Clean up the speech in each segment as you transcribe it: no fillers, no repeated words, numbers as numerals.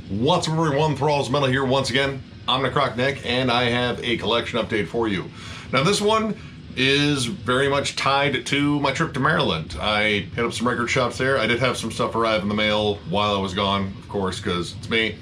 What's up, everyone? Thralls Metal here once again. I'm Necrotic, and I have a collection update for you. Now, this one is very much tied to my trip to Maryland. I hit up some record shops there. I did have some stuff arrive in the mail while I was gone, of course, because it's me.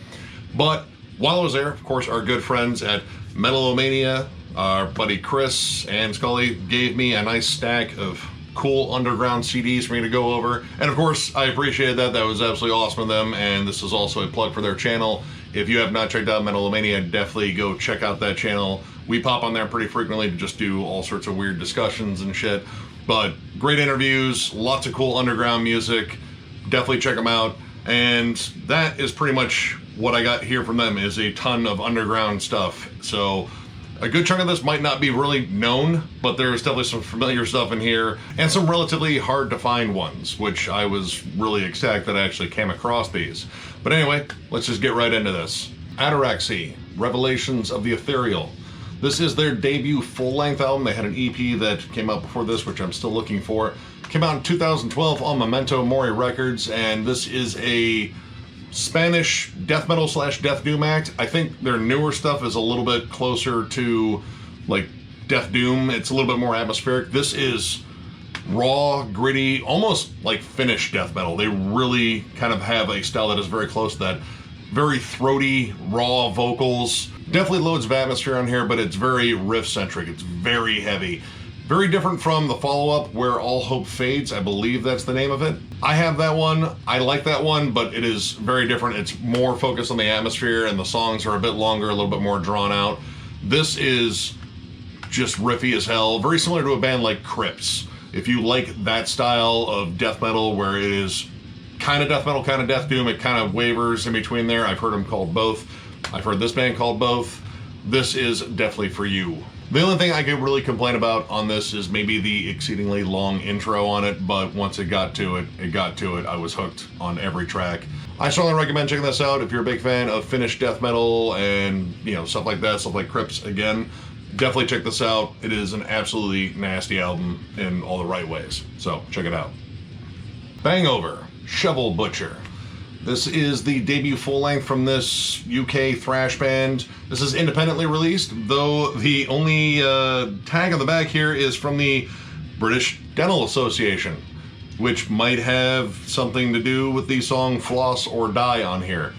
But while I was there, of course, our good friends at Metal-O-Mania, our buddy Chris and Scully, gave me a nice stack of cool underground CDs for me to go over, and of course I appreciated that. That was absolutely awesome of them, and this is also a plug for their channel. If you have not checked out Metal-O-Mania, definitely go check out that channel. We pop on there pretty frequently to just do all sorts of weird discussions and shit, but great interviews, lots of cool underground music. Definitely check them out. And that is pretty much what I got here from them, is a ton of underground stuff. So a good chunk of this might not be really known, but there's definitely some familiar stuff in here, and some relatively hard to find ones, which I was really ecstatic that I actually came across these. But anyway, let's just get right into this. Ataraxy, Revelations of the Ethereal. This is their debut full-length album. They had an EP that came out before this, which I'm still looking for. Came out in 2012 on Memento Mori Records, and this is a Spanish death metal / death doom act. I think their newer stuff is a little bit closer to like death doom. It's a little bit more atmospheric. This is raw, gritty, almost like Finnish death metal. They really kind of have a style that is very close to that. Very throaty, raw vocals. Definitely loads of atmosphere on here, but it's very riff centric. It's very heavy. Very different from the follow-up, Where All Hope Fades. I believe that's the name of it. I have that one. I like that one, but it is very different. It's more focused on the atmosphere, and the songs are a bit longer, a little bit more drawn out. This is just riffy as hell. Very similar to a band like Crypts. If you like that style of death metal, where it is kind of death metal, kind of death doom, it kind of wavers in between there. I've heard them called both. I've heard this band called both. This is definitely for you. The only thing I could really complain about on this is maybe the exceedingly long intro on it, but once it got to it, I was hooked on every track. I strongly recommend checking this out if you're a big fan of Finnish death metal and, you know, stuff like that, stuff like Crypts. Again, definitely check this out. It is an absolutely nasty album in all the right ways, so check it out. Bangover, Shovel Butcher. This is the debut full-length from this UK thrash band. This is independently released, though the only tag on the back here is from the British Dental Association, which might have something to do with the song Floss or Die on here.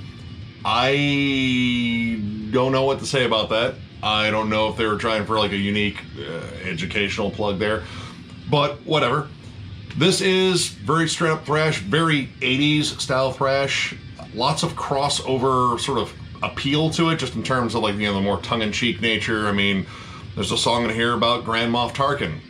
I don't know what to say about that. I don't know if they were trying for like a unique educational plug there, but whatever. This is very straight up thrash, very 80s style thrash. Lots of crossover sort of appeal to it, just in terms of like, you know, the more tongue-in-cheek nature. I mean, there's a song in here about Grand Moff Tarkin,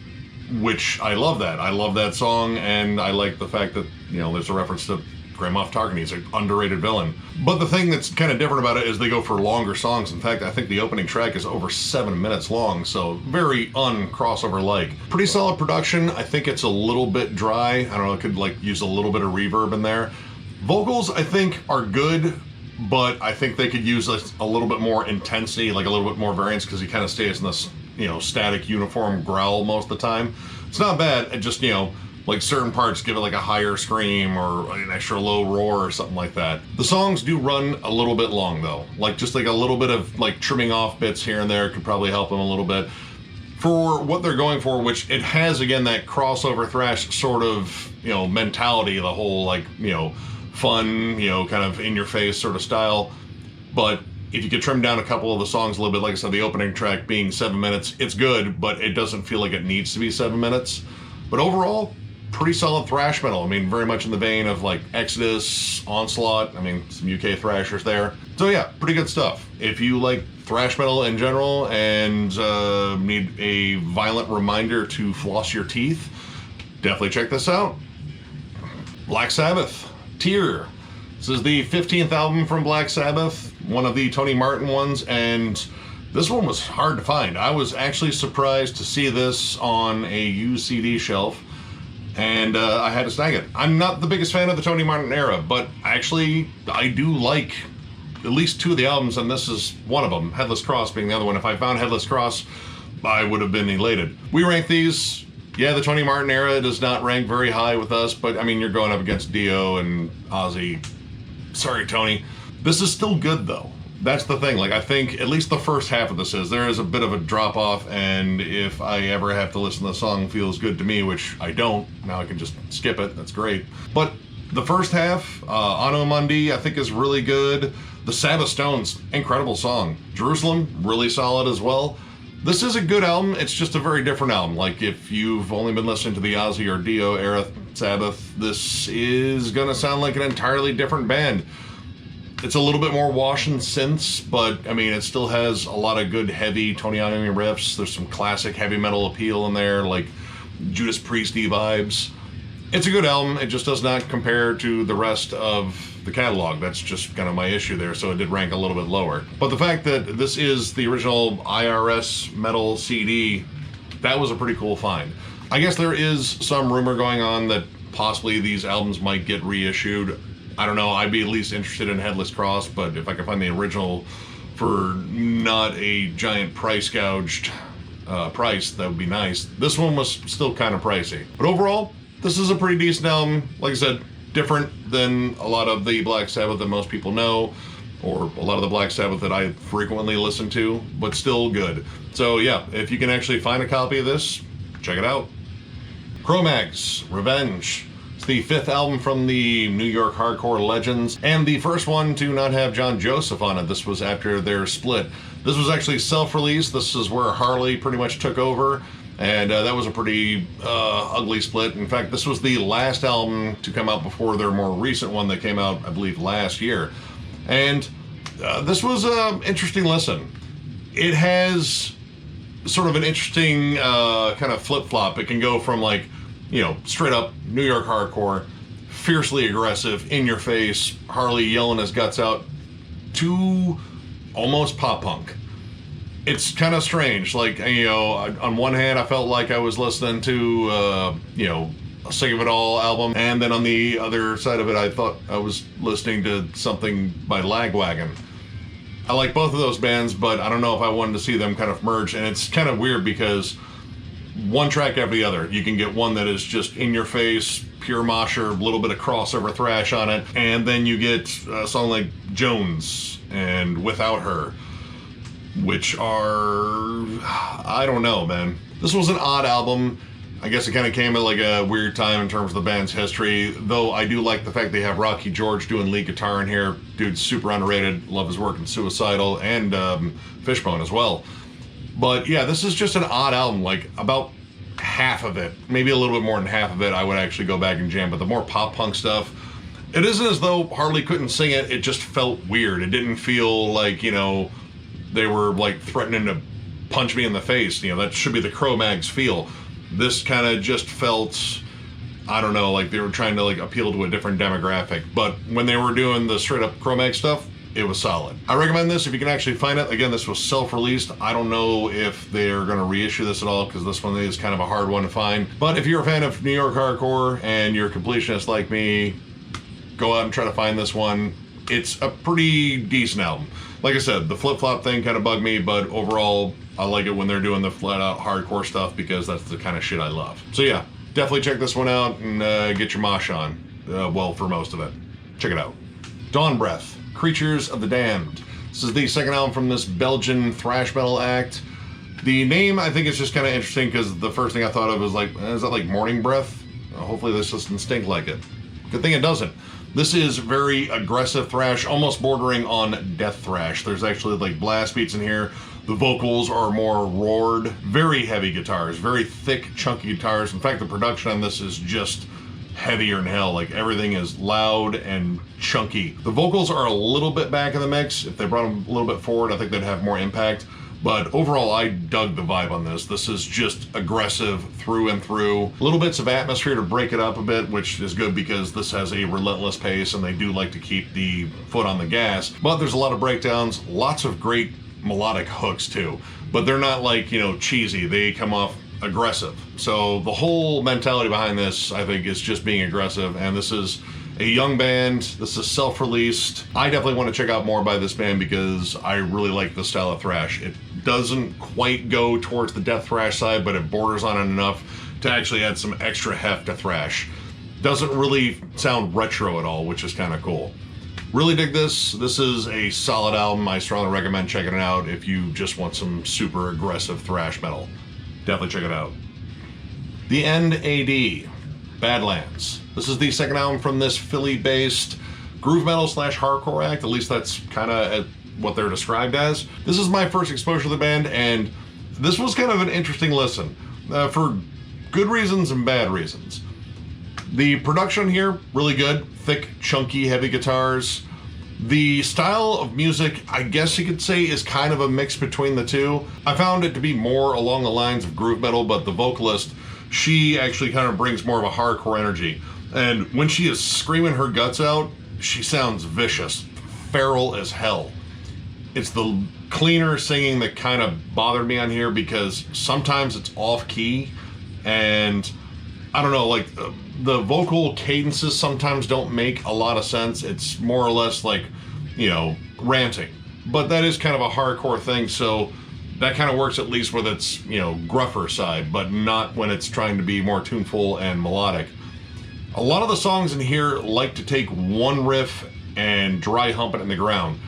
which I love that. I love that song, and I like the fact that, you know, there's a reference to Grand Moff Tarkin. He's an underrated villain. But the thing that's kind of different about it is they go for longer songs. In fact, I think the opening track is over 7 minutes long, so very un-crossover-like. Pretty solid production. I think it's a little bit dry. I don't know, it could like use a little bit of reverb in there. Vocals, I think, are good, but I think they could use a little bit more intensity, like a little bit more variance, because he kind of stays in this, you know, static uniform growl most of the time. It's not bad. It just, you know, like certain parts give it like a higher scream or an extra low roar or something like that. The songs do run a little bit long though. Like just like a little bit of like trimming off bits here and there could probably help them a little bit. For what they're going for, which it has, again, that crossover thrash sort of, you know, mentality, the whole like, you know, fun, you know, kind of in your face sort of style. But if you could trim down a couple of the songs a little bit, like I said, the opening track being 7 minutes, it's good, but it doesn't feel like it needs to be 7 minutes. But overall, pretty solid thrash metal. I mean, very much in the vein of like Exodus, Onslaught. I mean, some UK thrashers there. So yeah, pretty good stuff. If you like thrash metal in general and need a violent reminder to floss your teeth, definitely check this out. Black Sabbath, Tyr. This is the 15th album from Black Sabbath, one of the Tony Martin ones, and this one was hard to find. I was actually surprised to see this on a used CD shelf, and I had to snag it. I'm not the biggest fan of the Tony Martin era, but actually I do like at least 2 of the albums, and this is one of them, Headless Cross being the other one. If I found Headless Cross, I would have been elated. We rank these, yeah, the Tony Martin era does not rank very high with us, but I mean, you're going up against Dio and Ozzy. Sorry, Tony. This is still good though. That's the thing. Like, I think at least the first half of this is, there is a bit of a drop off, and if I ever have to listen to the song feels good to me, which I don't, now I can just skip it, that's great. But the first half, Anno Mundi, I think is really good. The Sabbath Stones, incredible song. Jerusalem, really solid as well. This is a good album, it's just a very different album. Like, if you've only been listening to the Ozzy or Dio era Sabbath, this is gonna sound like an entirely different band. It's a little bit more wash and synths, but I mean, it still has a lot of good heavy Tony Iommi riffs. There's some classic heavy metal appeal in there, like Judas Priest-y vibes. It's a good album. It just does not compare to the rest of the catalog. That's just kind of my issue there, so it did rank a little bit lower. But the fact that this is the original IRS metal CD, that was a pretty cool find. I guess there is some rumor going on that possibly these albums might get reissued. I don't know, I'd be at least interested in Headless Cross, but if I could find the original for not a giant price gouged price, that would be nice. This one was still kind of pricey. But overall, this is a pretty decent album. Like I said, different than a lot of the Black Sabbath that most people know, or a lot of the Black Sabbath that I frequently listen to, but still good. So yeah, if you can actually find a copy of this, check it out. Crowmags Revenge. The 5th album from the New York hardcore legends, and the first one to not have John Joseph on it. This was after their split. This was actually self-released. This is where Harley pretty much took over, and that was a pretty ugly split. In fact, this was the last album to come out before their more recent one that came out, I believe, last year. And this was an interesting listen. It has sort of an interesting kind of flip-flop. It can go from, like, you know, straight up New York hardcore, fiercely aggressive, in your face, Harley yelling his guts out, to almost pop punk. It's kind of strange. Like, you know, on one hand, I felt like I was listening to, you know, a Sick of It All album, and then on the other side of it, I thought I was listening to something by Lagwagon. I like both of those bands, but I don't know if I wanted to see them kind of merge, and it's kind of weird because one track after the other. You can get one that is just in your face, pure mosher, a little bit of crossover thrash on it, and then you get a song like Jones and Without Her, which are, I don't know, man. This was an odd album. I guess it kind of came at like a weird time in terms of the band's history, though I do like the fact they have Rocky George doing lead guitar in here. Dude's super underrated. Love his work in Suicidal and Fishbone as well. But yeah, this is just an odd album. Like, about half of it, maybe a little bit more than half of it, I would actually go back and jam. But the more pop punk stuff, it isn't as though Harley couldn't sing it. It just felt weird. It didn't feel like, you know, they were like threatening to punch me in the face. You know, that should be the Cro-Mags feel. This kind of just felt, I don't know, like they were trying to like appeal to a different demographic. But when they were doing the straight up Cro-Mag stuff, it was solid. I recommend this if you can actually find it. Again, this was self-released. I don't know if they're going to reissue this at all, because this one is kind of a hard one to find. But if you're a fan of New York hardcore and you're a completionist like me, go out and try to find this one. It's a pretty decent album. Like I said, the flip-flop thing kind of bugged me, but overall, I like it when they're doing the flat-out hardcore stuff, because that's the kind of shit I love. So yeah, definitely check this one out and get your mosh on. Well, for most of it. Check it out. Dawnbreath. Creatures of the Damned. This is the second album from this Belgian thrash metal act. The name, I think, is just kind of interesting, because the first thing I thought of was like, is that like Morning Breath? Hopefully this doesn't stink like it. Good thing it doesn't. This is very aggressive thrash, almost bordering on death thrash. There's actually like blast beats in here. The vocals are more roared. Very heavy guitars, very thick, chunky guitars. In fact, the production on this is just heavier than hell. Like, everything is loud and chunky. The vocals are a little bit back in the mix. If they brought them a little bit forward, I think they'd have more impact. But overall, I dug the vibe on this. This is just aggressive through and through. Little bits of atmosphere to break it up a bit, which is good because this has a relentless pace and they do like to keep the foot on the gas. But there's a lot of breakdowns, lots of great melodic hooks too. But they're not like, you know, cheesy. They come off aggressive. So the whole mentality behind this, I think, is just being aggressive. And this is a young band. This is self-released. I definitely want to check out more by this band because I really like the style of thrash. It doesn't quite go towards the death thrash side, but it borders on it enough to actually add some extra heft to thrash. Doesn't really sound retro at all, which is kind of cool. Really dig this. This is a solid album. I strongly recommend checking it out if you just want some super aggressive thrash metal. Definitely check it out. The End A.D Badlands. This is the second album from this Philly-based groove metal / hardcore act. At least that's kind of what they're described as. This is my first exposure to the band, and this was kind of an interesting listen for good reasons and bad reasons. The production here, really good. Thick, chunky, heavy guitars. The style of music, I guess you could say, is kind of a mix between the two. I found it to be more along the lines of groove metal, but the vocalist, she actually kind of brings more of a hardcore energy. And when she is screaming her guts out, she sounds vicious, feral as hell. It's the cleaner singing that kind of bothered me on here, because sometimes it's off key, and I don't know, like the vocal cadences sometimes don't make a lot of sense. It's more or less like, you know, ranting. But that is kind of a hardcore thing, so that kind of works at least with its, you know, gruffer side, but not when it's trying to be more tuneful and melodic. A lot of the songs in here like to take one riff and dry hump it in the ground.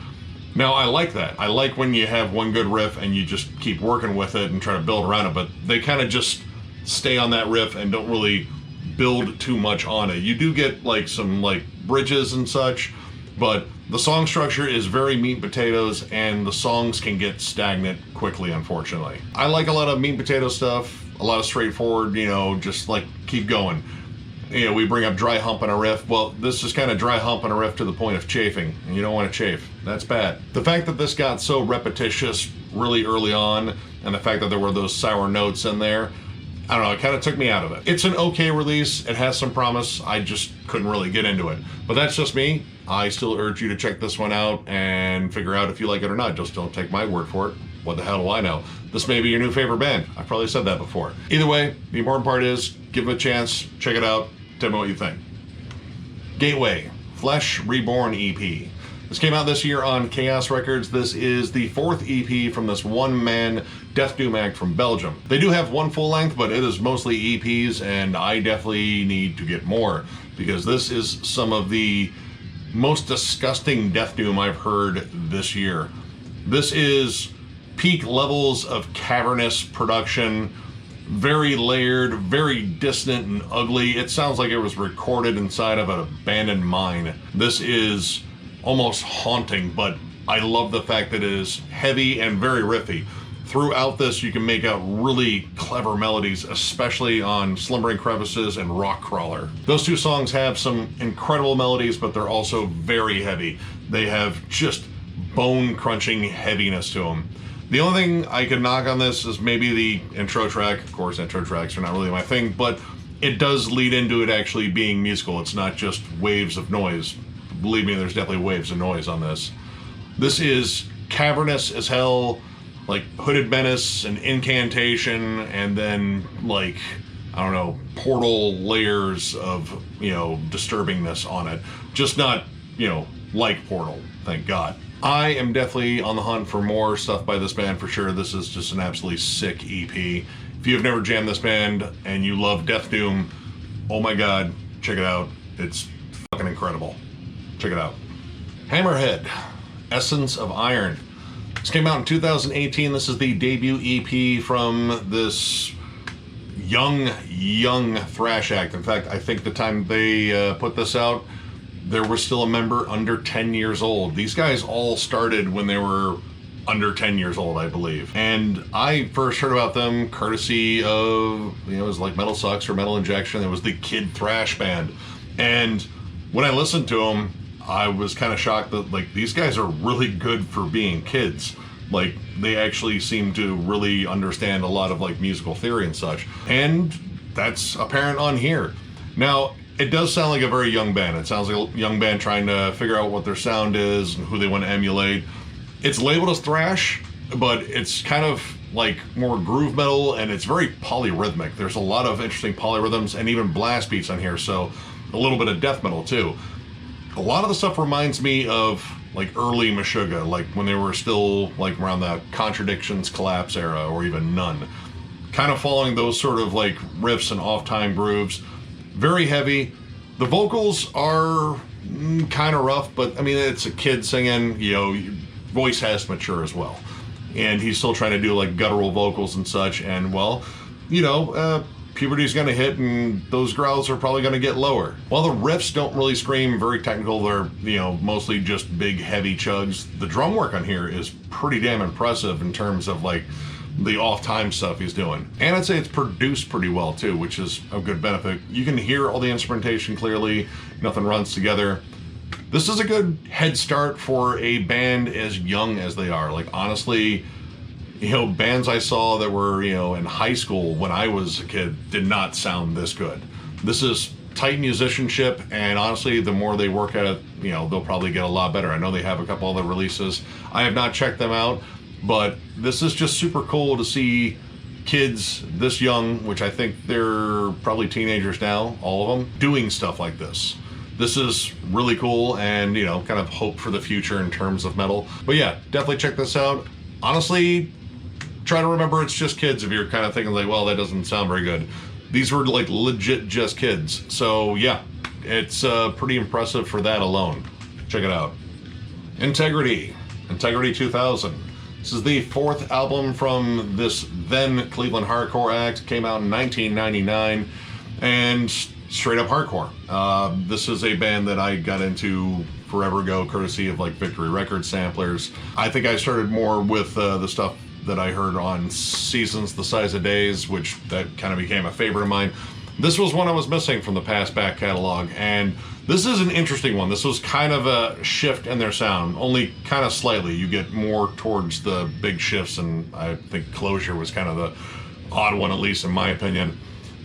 Now, I like that. I like when you have one good riff and you just keep working with it and try to build around it, but they kind of just stay on that riff and don't really build too much on it. You do get like some like bridges and such, but the song structure is very meat and potatoes, and the songs can get stagnant quickly, unfortunately. I like a lot of meat and potato stuff, a lot of straightforward, you know, just like keep going. You know, we bring up dry hump on a riff. Well, this is kind of dry hump on a riff to the point of chafing, and you don't want to chafe. That's bad. The fact that this got so repetitious really early on, and the fact that there were those sour notes in there, I don't know, it kind of took me out of it. It's an okay release. It has some promise. I just couldn't really get into it. But that's just me. I still urge you to check this one out and figure out if you like it or not. Just don't take my word for it. What the hell do I know? This may be your new favorite band. I've probably said that before. Either way, the important part is give it a chance, check it out, tell me what you think. Gateway, Flesh Reborn EP. This came out this year on Chaos Records. This is the 4th EP from this one-man death doom act from Belgium. They do have one full length, but it is mostly EPs, and I definitely need to get more, because this is some of the most disgusting death doom I've heard this year. This is peak levels of cavernous production, very layered, very dissonant and ugly. It sounds like it was recorded inside of an abandoned mine. This is almost haunting, but I love the fact that it is heavy and very riffy. Throughout this, you can make out really clever melodies, especially on Slumbering Crevices and Rock Crawler. Those two songs have some incredible melodies, but they're also very heavy. They have just bone-crunching heaviness to them. The only thing I could knock on this is maybe the intro track. Of course, intro tracks are not really my thing, but it does lead into it actually being musical. It's not just waves of noise. Believe me, there's definitely waves of noise on this. This is cavernous as hell, like Hooded Menace and Incantation, and then like, I don't know, portal layers of, you know, disturbingness on it. Just not, you know, like Portal, thank God. I am definitely on the hunt for more stuff by this band for sure. This is just an absolutely sick EP. If you've never jammed this band and you love Death Doom, oh my God, check it out. It's fucking incredible. Check it out. Hammerhead, Essence of Iron. This came out in 2018. This is the debut EP from this young thrash act. In fact, I think the time they put this out, there was still a member under 10 years old. These guys all started when they were under 10 years old, I believe. And I first heard about them courtesy of, you know, it was like Metal Sucks or Metal Injection. It was the Kid Thrash band. And when I listened to them, I was kind of shocked that, like, these guys are really good for being kids. Like, they actually seem to really understand a lot of, like, musical theory and such. And that's apparent on here. Now, it does sound like a very young band. It sounds like a young band trying to figure out what their sound is and who they want to emulate. It's labeled as thrash, but it's kind of like more groove metal, and it's very polyrhythmic. There's a lot of interesting polyrhythms and even blast beats on here, so a little bit of death metal too. A lot of the stuff reminds me of like early Meshuggah, like when they were still like around the Contradictions Collapse era, or even None. Kind of following those sort of like riffs and off-time grooves. Very heavy. The vocals are kind of rough, but I mean, it's a kid singing, you know, voice has to mature as well. And he's still trying to do like guttural vocals and such, and well, you know, puberty's gonna hit and those growls are probably gonna get lower. While the riffs don't really scream very technical, they're, you know, mostly just big heavy chugs, the drum work on here is pretty damn impressive in terms of like the off-time stuff he's doing. And I'd say it's produced pretty well too, which is a good benefit. You can hear all the instrumentation clearly, nothing runs together. This is a good head start for a band as young as they are. Like honestly, you know, bands I saw that were, you know, in high school when I was a kid did not sound this good. This is tight musicianship, and honestly, the more they work at it, you know, they'll probably get a lot better. I know they have a couple other releases. I have not checked them out, but this is just super cool to see kids this young, which I think they're probably teenagers now, all of them, doing stuff like this. This is really cool, and, you know, kind of hope for the future in terms of metal. But yeah, definitely check this out. Honestly, try to remember it's just kids if you're kind of thinking like, well, that doesn't sound very good. These were like legit just kids. So yeah, it's pretty impressive for that alone. Check it out. Integrity 2000. This is the 4th album from this then Cleveland hardcore act. Came out in 1999 and straight up hardcore. This is a band that I got into forever ago, courtesy of like Victory Records samplers. I think I started more with the stuff that I heard on Seasons the Size of Days, which that kind of became a favorite of mine. This was one I was missing from the past back catalog, and this is an interesting one. This was kind of a shift in their sound, only kind of slightly. You get more towards the big shifts, and I think Closure was kind of the odd one, at least in my opinion.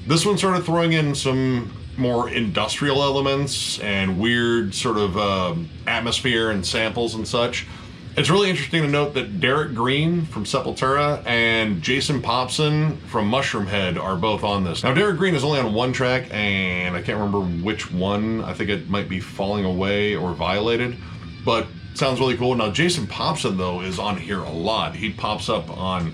This one started throwing in some more industrial elements and weird sort of atmosphere and samples and such. It's really interesting to note that Derek Green from Sepultura and Jason Popson from Mushroomhead are both on this. Now, Derek Green is only on one track, and I can't remember which one. I think it might be Falling Away or Violated, but sounds really cool. Now, Jason Popson, though, is on here a lot. He pops up on,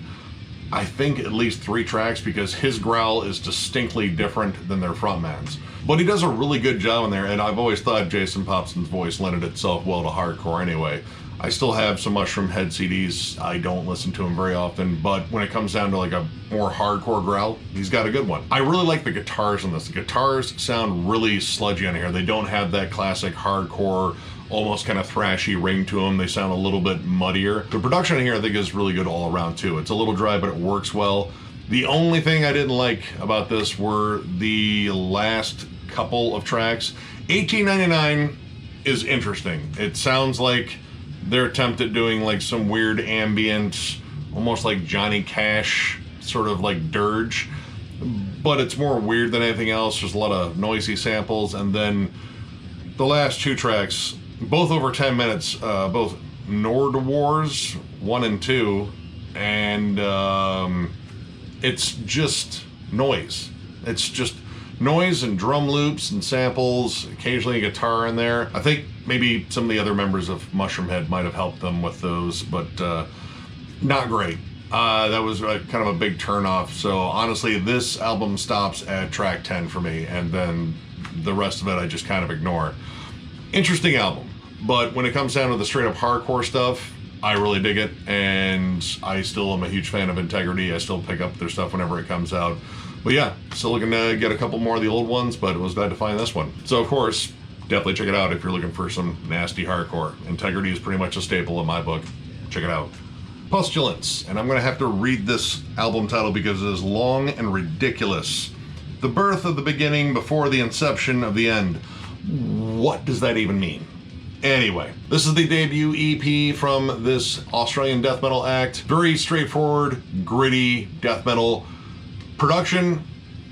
I think, at least 3 tracks because his growl is distinctly different than their frontman's. But he does a really good job in there, and I've always thought Jason Popson's voice lended itself well to hardcore anyway. I still have some Mushroomhead CDs. I don't listen to him very often, but when it comes down to like a more hardcore growl, he's got a good one. I really like the guitars in this. The guitars sound really sludgy on here. They don't have that classic hardcore, almost kind of thrashy ring to them. They sound a little bit muddier. The production in here I think is really good all around too. It's a little dry, but it works well. The only thing I didn't like about this were the last couple of tracks. 1899 is interesting. It sounds like their attempt at doing like some weird ambient, almost like Johnny Cash sort of like dirge, but it's more weird than anything else. There's a lot of noisy samples, and then the last 2 tracks, both over 10 minutes, both Nord Wars 1 and 2, and it's just noise. It's just noise and drum loops and samples, occasionally a guitar in there. I think maybe some of the other members of Mushroomhead might have helped them with those, but not great. That was kind of a big turnoff. So honestly, this album stops at track 10 for me, and then the rest of it I just kind of ignore. Interesting album, but when it comes down to the straight up hardcore stuff, I really dig it, and I still am a huge fan of Integrity. I still pick up their stuff whenever it comes out. But yeah, still looking to get a couple more of the old ones, but it was glad to find this one. So of course, definitely check it out if you're looking for some nasty hardcore. Integrity is pretty much a staple in my book. Check it out. Pustilence, and I'm going to have to read this album title because it is long and ridiculous. The birth of the beginning before the inception of the end. What does that even mean? Anyway, this is the debut EP from this Australian death metal act. Very straightforward, gritty death metal. Production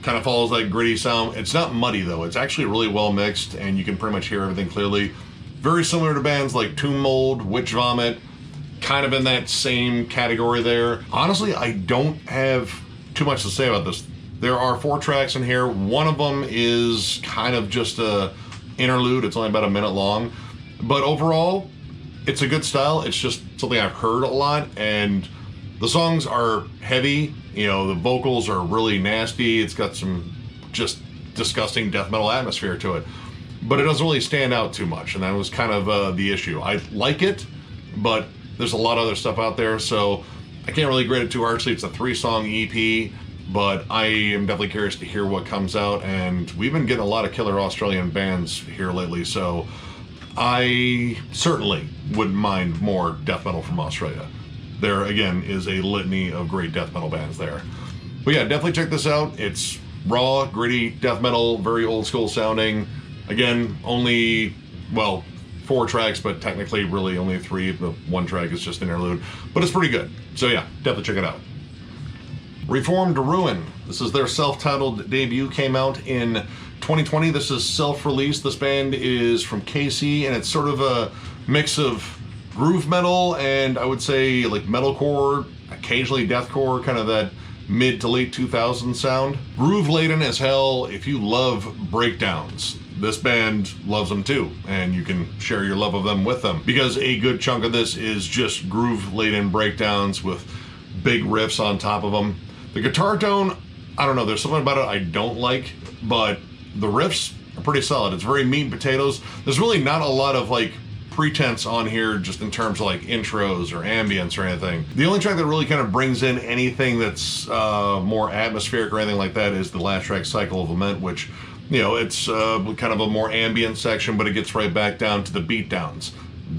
kind of follows that gritty sound. It's not muddy though. It's actually really well mixed, and you can pretty much hear everything clearly. Very similar to bands like Tomb Mold, Witch Vomit, kind of in that same category there. Honestly, I don't have too much to say about this. There are 4 tracks in here. One of them is kind of just a interlude. It's only about a minute long. But overall, it's a good style. It's just something I've heard a lot, and the songs are heavy. You know, the vocals are really nasty. It's got some just disgusting death metal atmosphere to it. but it doesn't really stand out too much, and that was kind of the issue. I like it, but there's a lot of other stuff out there, so I can't really grade it too harshly. It's a 3-song EP, but I am definitely curious to hear what comes out, and we've been getting a lot of killer Australian bands here lately, so I certainly wouldn't mind more death metal from Australia. There, again, is a litany of great death metal bands there. But yeah, definitely check this out. It's raw, gritty death metal, very old school sounding. Again, only, well, 4 tracks, but technically really only 3. The 1 track is just an interlude, but it's pretty good. So yeah, definitely check it out. Reformed Ruin. This is their self-titled debut, came out in 2020. This is self-released. This band is from KC, and it's sort of a mix of groove metal and I would say like metalcore, occasionally deathcore, kind of that mid to late 2000s sound. Groove laden as hell. If you love breakdowns, this band loves them too, and you can share your love of them with them, because a good chunk of this is just groove laden breakdowns with big riffs on top of them. The guitar tone, I don't know, there's something about it I don't like, but the riffs are pretty solid. It's very meat and potatoes. There's really not a lot of like pretense on here just in terms of like intros or ambience or anything. The only track that really kind of brings in anything that's more atmospheric or anything like that is the last track, Cycle of Lament, which, you know, it's kind of a more ambient section, but it gets right back down to the beatdowns.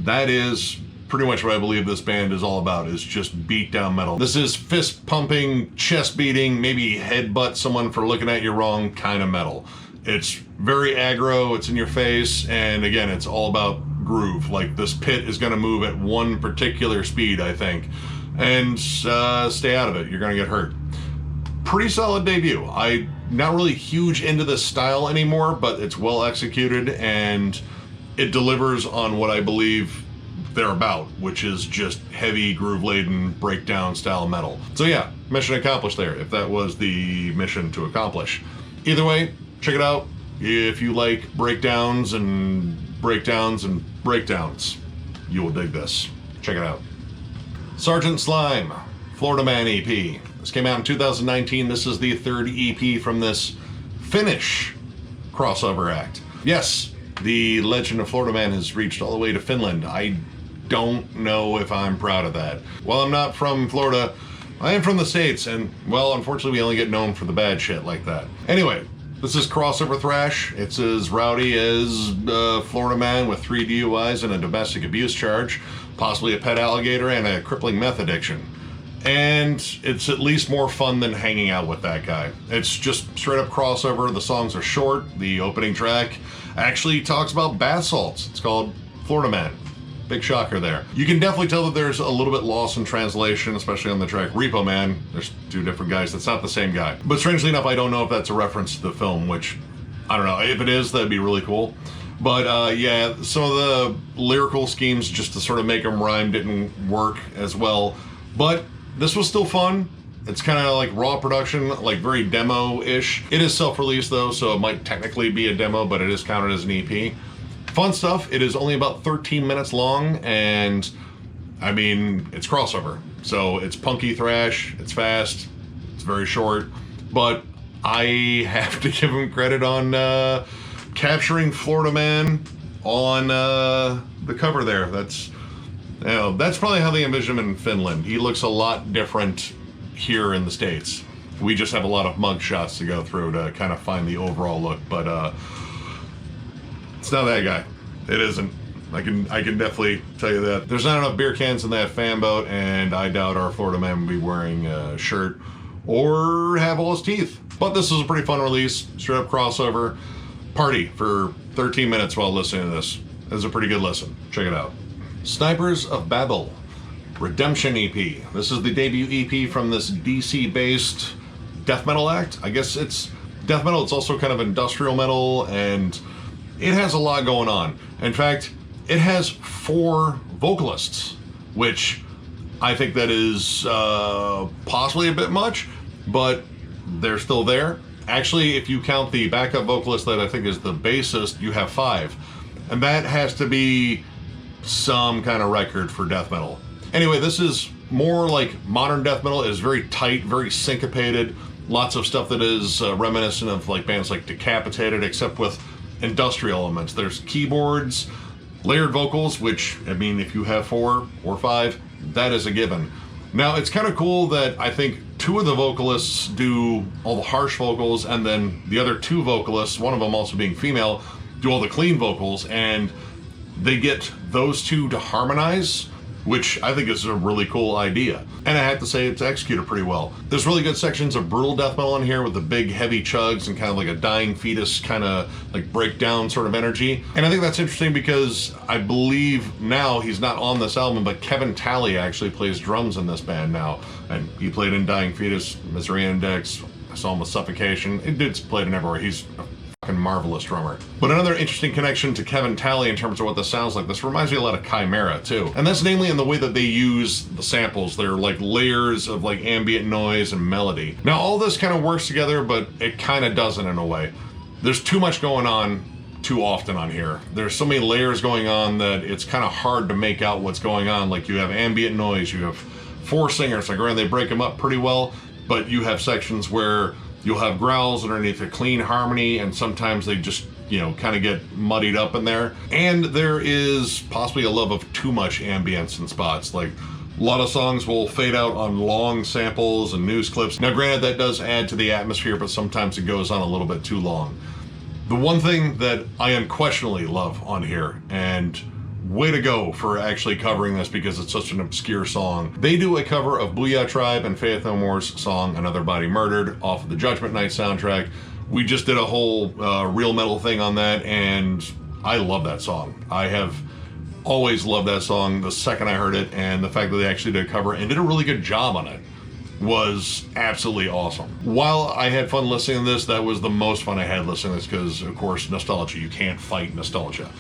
That is pretty much what I believe this band is all about, is just beatdown metal. This is fist pumping, chest beating, maybe headbutt someone for looking at you wrong kind of metal. It's very aggro, it's in your face, and again, it's all about groove. Like, this pit is going to move at one particular speed, I think, and stay out of it. You're going to get hurt. Pretty solid debut. I'm not really huge into this style anymore, but it's well executed, and it delivers on what I believe they're about, which is just heavy, groove-laden, breakdown style metal. So yeah, mission accomplished there, if that was the mission to accomplish. Either way, check it out. If you like breakdowns and breakdowns and breakdowns, you will dig this. Check it out. Sergeant Slime, Florida Man EP. This came out in 2019. This is the 3rd EP from this Finnish crossover act. Yes, the legend of Florida Man has reached all the way to Finland. I don't know if I'm proud of that. While I'm not from Florida, I am from the States, and, well, unfortunately we only get known for the bad shit like that. Anyway, this is crossover thrash. It's as rowdy as Florida Man with 3 DUIs and a domestic abuse charge, possibly a pet alligator and a crippling meth addiction. And it's at least more fun than hanging out with that guy. It's just straight up crossover. The songs are short. The opening track actually talks about bath salts. It's called Florida Man. Big shocker there. You can definitely tell that there's a little bit lost in translation, especially on the track Repo Man. There's 2 different guys. That's not the same guy. But strangely enough, I don't know if that's a reference to the film, which, I don't know. If it is, that'd be really cool. But yeah, some of the lyrical schemes just to sort of make them rhyme didn't work as well. But this was still fun. It's kind of like raw production, like very demo-ish. It is self-released though, so it might technically be a demo, but it is counted as an EP. Fun stuff. It is only about 13 minutes long, and I mean, it's crossover. So it's punky thrash, it's fast, it's very short, but I have to give him credit on capturing Florida Man on the cover there. That's, you know, that's probably how they envision him in Finland. He looks a lot different here in the States. We just have a lot of mug shots to go through to kind of find the overall look, but it's not that guy. It isn't. I can definitely tell you that. There's not enough beer cans in that fan boat, and I doubt our Florida Man will be wearing a shirt or have all his teeth. But this is a pretty fun release. Straight up crossover. Party for 13 minutes while listening to this. It's a pretty good listen. Check it out. Snipers of Babel, Redemption EP. This is the debut EP from this DC-based death metal act. I guess it's death metal. It's also kind of industrial metal, and it has a lot going on. In fact, it has 4 vocalists, which I think that is possibly a bit much, but they're still there. Actually, if you count the backup vocalist that I think is the bassist, you have 5. And that has to be some kind of record for death metal. Anyway, this is more like modern death metal. It is very tight, very syncopated. Lots of stuff that is reminiscent of like bands like Decapitated, except with industrial elements. There's keyboards, layered vocals, which, I mean, if you have 4 or 5, that is a given. Now, it's kind of cool that I think 2 of the vocalists do all the harsh vocals, and then the other 2 vocalists, one of them also being female, do all the clean vocals, and they get those 2 to harmonize, which I think is a really cool idea. And I have to say, it's executed pretty well. There's really good sections of brutal death metal in here with the big heavy chugs and kind of like a dying fetus kind of like breakdown sort of energy. And I think that's interesting because I believe now he's not on this album, but Kevin Talley actually plays drums in this band now. And he played in Dying Fetus, Misery Index, I saw him with Suffocation. It did played in everywhere. He's fucking marvelous drummer. But another interesting connection to Kevin Talley in terms of what this sounds like, this reminds me a lot of Chimera too. And that's namely in the way that they use the samples. They're like layers of like ambient noise and melody. Now all this kind of works together, but it kind of doesn't in a way. There's too much going on too often on here. There's so many layers going on that it's kind of hard to make out what's going on. Like you have ambient noise, you have 4 singers, like granted they break them up pretty well, but you have sections where you'll have growls underneath a clean harmony, and sometimes they just, you know, kind of get muddied up in there. And there is possibly a love of too much ambience in spots. Like a lot of songs will fade out on long samples and news clips. Now granted, that does add to the atmosphere, but sometimes it goes on a little bit too long. The one thing that I unquestionably love on here, and way to go for actually covering this because it's such an obscure song. They do a cover of Booyah Tribe and Faith No More's song Another Body Murdered off of the Judgment Night soundtrack. We just did a whole real metal thing on that, and I love that song. I have always loved that song the second I heard it, and the fact that they actually did a cover and did a really good job on it was absolutely awesome. While I had fun listening to this, that was the most fun I had listening to this because, of course, nostalgia. You can't fight nostalgia.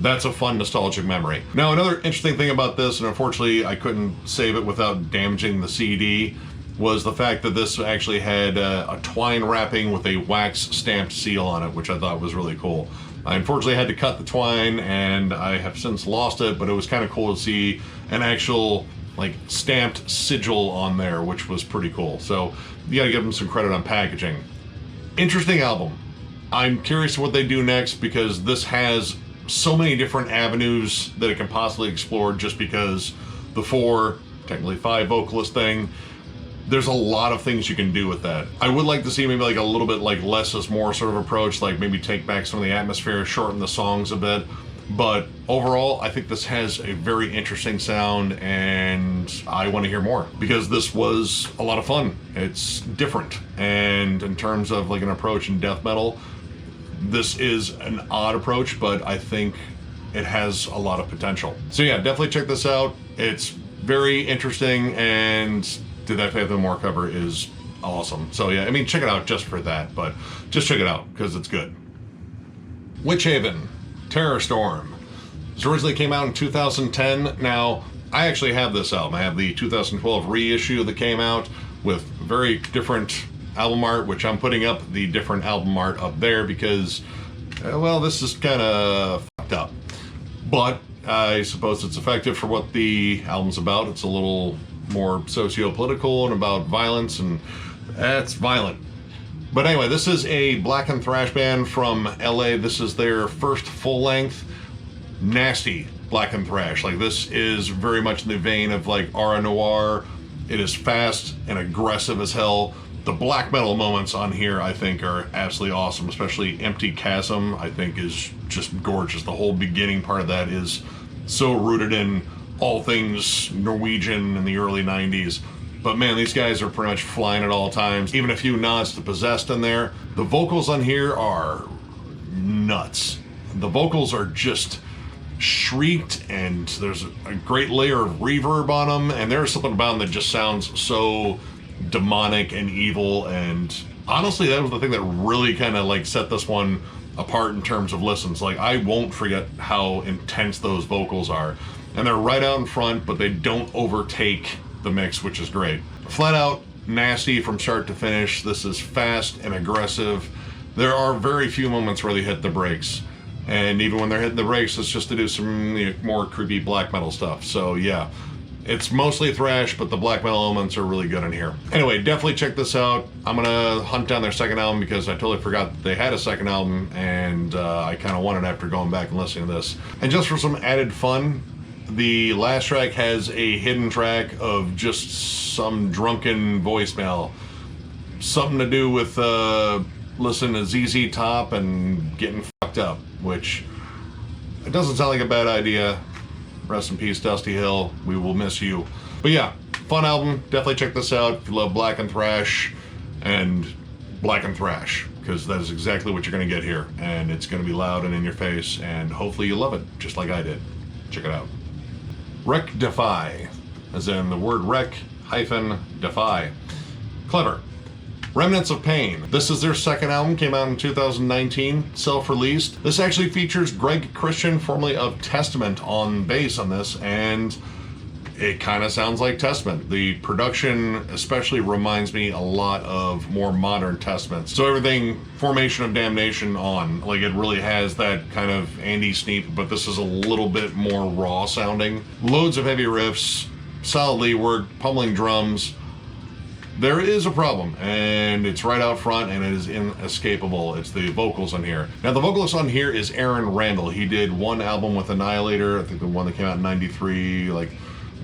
That's a fun nostalgic memory. Now, another interesting thing about this, and unfortunately I couldn't save it without damaging the CD, was the fact that this actually had a twine wrapping with a wax stamped seal on it, which I thought was really cool. I unfortunately had to cut the twine, and I have since lost it, but it was kind of cool to see an actual like stamped sigil on there, which was pretty cool. So you gotta give them some credit on packaging. Interesting album. I'm curious what they do next because this has so many different avenues that it can possibly explore just because the 4, technically 5 vocalist thing, there's a lot of things you can do with that. I would like to see maybe like a little bit like less is more sort of approach, like maybe take back some of the atmosphere, shorten the songs a bit. But overall, I think this has a very interesting sound and I want to hear more because this was a lot of fun. It's different. And in terms of like an approach in death metal, this is an odd approach, but I think it has a lot of potential. So yeah, definitely check this out. It's very interesting, and Did That Faith No More cover is awesome. So yeah, I mean, check it out just for that, but just check it out because it's good. Witchaven Terrorstorm. This originally came out in 2010. Now, I actually have this album. I have the 2012 reissue that came out with very different album art, which I'm putting up the different album art up there because, well, this is kind of fucked up. But I suppose it's effective for what the album's about. It's a little more socio-political and about violence, and it's violent. But anyway, this is a black and thrash band from LA. This is their first full-length, nasty black and thrash. Like, this is very much in the vein of like Aura Noir. It is fast and aggressive as hell. The black metal moments on here, I think, are absolutely awesome, especially Empty Chasm, I think is just gorgeous. The whole beginning part of that is so rooted in all things Norwegian in the early 90s. But man, these guys are pretty much flying at all times. Even a few nods to Possessed in there. The vocals on here are nuts. The vocals are just shrieked, and there's a great layer of reverb on them, and there's something about them that just sounds so demonic and evil. And honestly, that was the thing that really kind of like set this one apart in terms of listens. Like, I won't forget how intense those vocals are, and they're right out in front, but they don't overtake the mix, which is great. Flat out nasty from start to finish. This is fast and aggressive. There are very few moments where they hit the brakes, and even when they're hitting the brakes, it's just to do some more creepy black metal stuff. So yeah, It's mostly thrash, but the black metal elements are really good in here. Anyway, definitely check this out. I'm gonna hunt down their second album because I totally forgot that they had a second album, and I kind of wanted after going back and listening to this. And just for some added fun, the last track has a hidden track of just some drunken voicemail. Something to do with listening to ZZ Top and getting fucked up, which it doesn't sound like a bad idea. Rest in peace, Dusty Hill. We will miss you. But yeah, fun album. Definitely check this out if you love black and thrash, because that is exactly what you're going to get here. And it's going to be loud and in your face, and hopefully you love it, just like I did. Check it out. Wreck-Defy, as in the word wreck-defy. Clever. Remnants of Pain. This is their second album, came out in 2019, self-released. This actually features Greg Christian, formerly of Testament, on bass on this, and it kind of sounds like Testament. The production especially reminds me a lot of more modern Testament. So everything, Formation of Damnation on, like it really has that kind of Andy Sneap, but this is a little bit more raw sounding. Loads of heavy riffs, solid lead work, pummeling drums. There is a problem, and it's right out front, and it is inescapable. It's the vocals on here. Now, the vocalist on here is Aaron Randall. He did one album with Annihilator, I think the one that came out in '93, like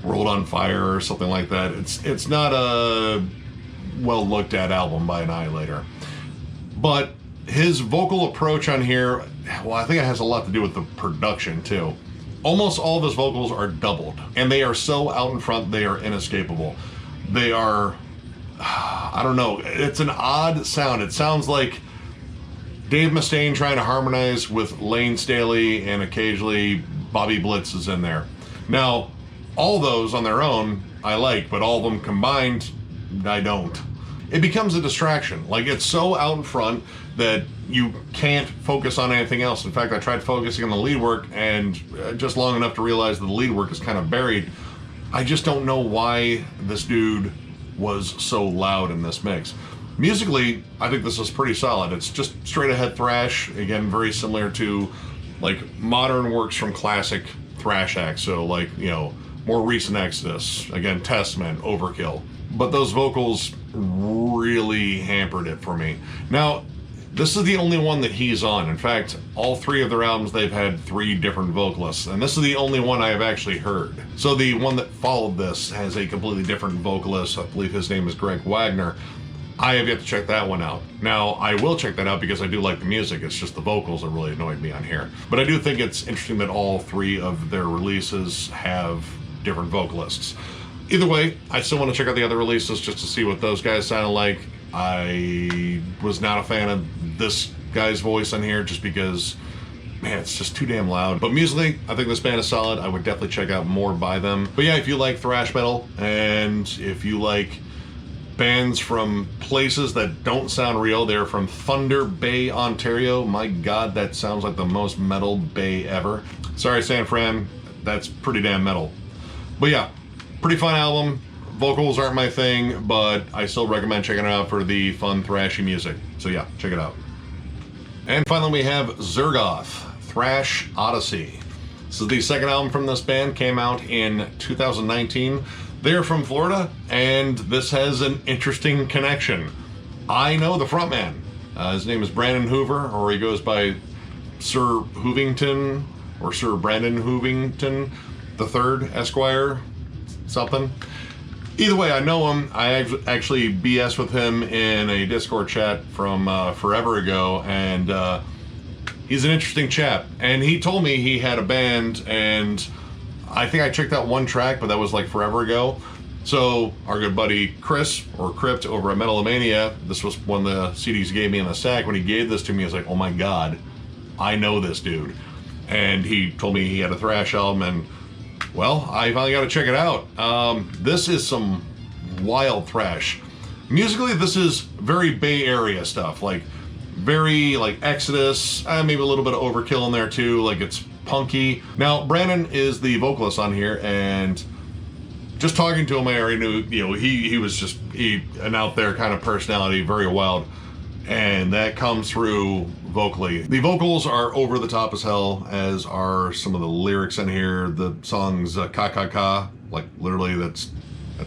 World on Fire or something like that. It's not a well-looked at album by Annihilator. But his vocal approach on here, well, I think it has a lot to do with the production, too. Almost all of his vocals are doubled, and they are so out in front, they are inescapable. They are... I don't know, it's an odd sound. It sounds like Dave Mustaine trying to harmonize with Lane Staley, and occasionally Bobby Blitz is in there. Now, all those on their own I like, but all of them combined, I don't. It becomes a distraction. Like, it's so out in front that you can't focus on anything else. In fact, I tried focusing on the lead work, and just long enough to realize that the lead work is kind of buried. I just don't know why this dude was so loud in this mix. Musically, I think this is pretty solid. It's just straight ahead thrash, again, very similar to like modern works from classic thrash acts, so like, you know, more recent Exodus, again, Testament, Overkill. But those vocals really hampered it for me. Now, this is the only one that he's on. In fact, all three of their albums, they've had three different vocalists, and this is the only one I have actually heard. So the one that followed this has a completely different vocalist. I believe his name is Greg Wagner. I have yet to check that one out. Now, I will check that out because I do like the music. It's just the vocals that really annoyed me on here. But I do think it's interesting that all three of their releases have different vocalists. Either way, I still want to check out the other releases just to see what those guys sounded like. I was not a fan of this guy's voice on here just because, man, it's just too damn loud. But musically, I think this band is solid. I would definitely check out more by them. But yeah, if you like thrash metal, and if you like bands from places that don't sound real, they're from Thunder Bay, Ontario. My God, that sounds like the most metal bay ever. Sorry, San Fran, that's pretty damn metal. But yeah, pretty fun album. Vocals aren't my thing, but I still recommend checking it out for the fun, thrashy music. So yeah, check it out. And finally, we have Zergoth, Thrash Odyssey. This is the second album from this band, came out in 2019. They're from Florida, and this has an interesting connection. I know the frontman. His name is Brandon Hoover, or he goes by Sir Hoovington, or Sir Brandon Hoovington III, Esquire, something. Either way, I know him. I actually BS with him in a Discord chat from forever ago, and he's an interesting chap. And he told me he had a band, and I think I checked out one track, but that was like forever ago. So our good buddy Chris, or Crypt, over at Metal-O-Mania, this was one of the CDs he gave me in the sack. When he gave this to me, I was like, oh my God, I know this dude. And he told me he had a thrash album, and well, I finally got to check it out. This is some wild thrash. Musically, this is very Bay Area stuff, like very like Exodus, maybe a little bit of Overkill in there too, like it's punky. Now, Brandon is the vocalist on here, and just talking to him, I already knew, you know, he was just an out there kind of personality, very wild, and that comes through vocally. The vocals are over the top as hell, as are some of the lyrics in here. The songs Ka Ka Ka, Like, literally, that's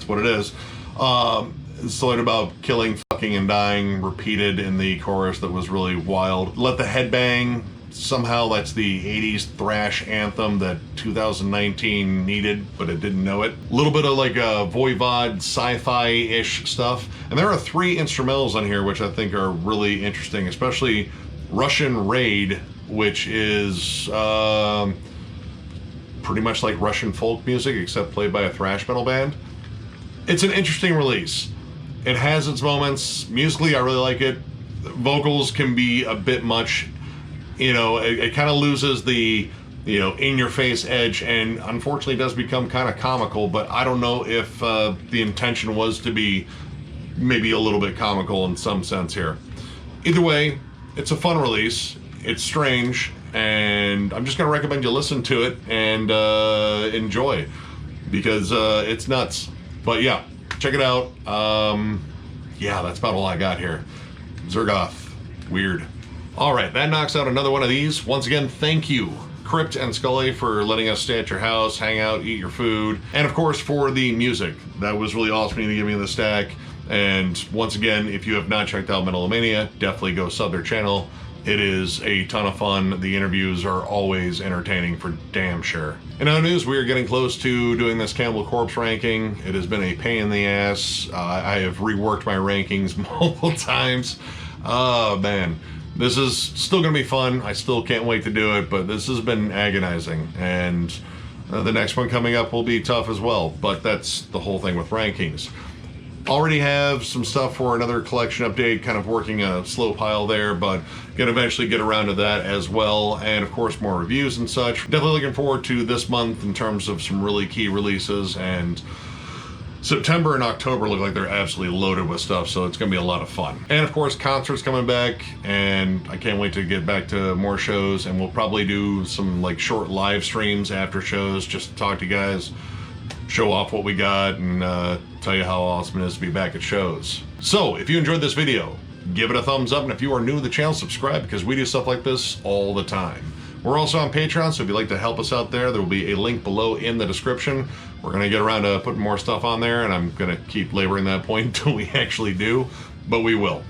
what it is. Something about killing, fucking, and dying repeated in the chorus that was really wild. Let the Head Bang. Somehow that's the 80s thrash anthem that 2019 needed, but it didn't know it. A little bit of like a Voivod sci-fi-ish stuff. And there are 3 instrumentals on here which I think are really interesting, especially Russian Raid, which is pretty much like Russian folk music except played by a thrash metal band. It's an interesting release. It has its moments. Musically, I really like it. Vocals can be a bit much. You know, it kind of loses the, you know, in-your-face edge, and unfortunately does become kind of comical, but I don't know if the intention was to be maybe a little bit comical in some sense here. Either way, it's a fun release. It's strange, and I'm just going to recommend you listen to it and enjoy, because it's nuts. But yeah, check it out. Yeah, that's about all I got here. Zergoth. Weird. All right, that knocks out another one of these. Once again, thank you, Crypt and Scully, for letting us stay at your house, hang out, eat your food, and of course for the music. That was really awesome to give me the stack. And once again, if you have not checked out Metal-O-Mania, definitely go sub their channel. It is a ton of fun. The interviews are always entertaining for damn sure. In other news, we are getting close to doing this Cannibal Corpse ranking. It has been a pain in the ass. I have reworked my rankings multiple times. Oh man. This is still going to be fun. I still can't wait to do it, but this has been agonizing. And the next one coming up will be tough as well, but that's the whole thing with rankings. Already have some stuff for another collection update, kind of working a slow pile there, but gonna eventually get around to that as well. And of course, more reviews and such. Definitely looking forward to this month in terms of some really key releases, and September and October look like they're absolutely loaded with stuff, so it's going to be a lot of fun. And of course, concerts coming back, and I can't wait to get back to more shows, and we'll probably do some like short live streams after shows just to talk to you guys, show off what we got, and tell you how awesome it is to be back at shows. So, if you enjoyed this video, give it a thumbs up, and if you are new to the channel, subscribe, because we do stuff like this all the time. We're also on Patreon, so if you'd like to help us out there will be a link below in the description. We're going to get around to putting more stuff on there, and I'm going to keep laboring that point until we actually do, but we will.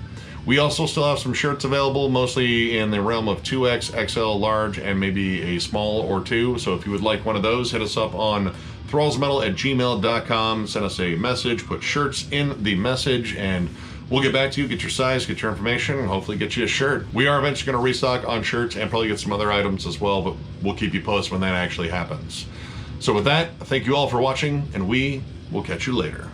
We also still have some shirts available, mostly in the realm of 2X, XL, large, and maybe a small or 2. So if you would like one of those, hit us up on thrallsmetal@gmail.com. Send us a message, put shirts in the message, and we'll get back to you, get your size, get your information, and hopefully get you a shirt. We are eventually going to restock on shirts and probably get some other items as well, but we'll keep you posted when that actually happens. So with that, thank you all for watching, and we will catch you later.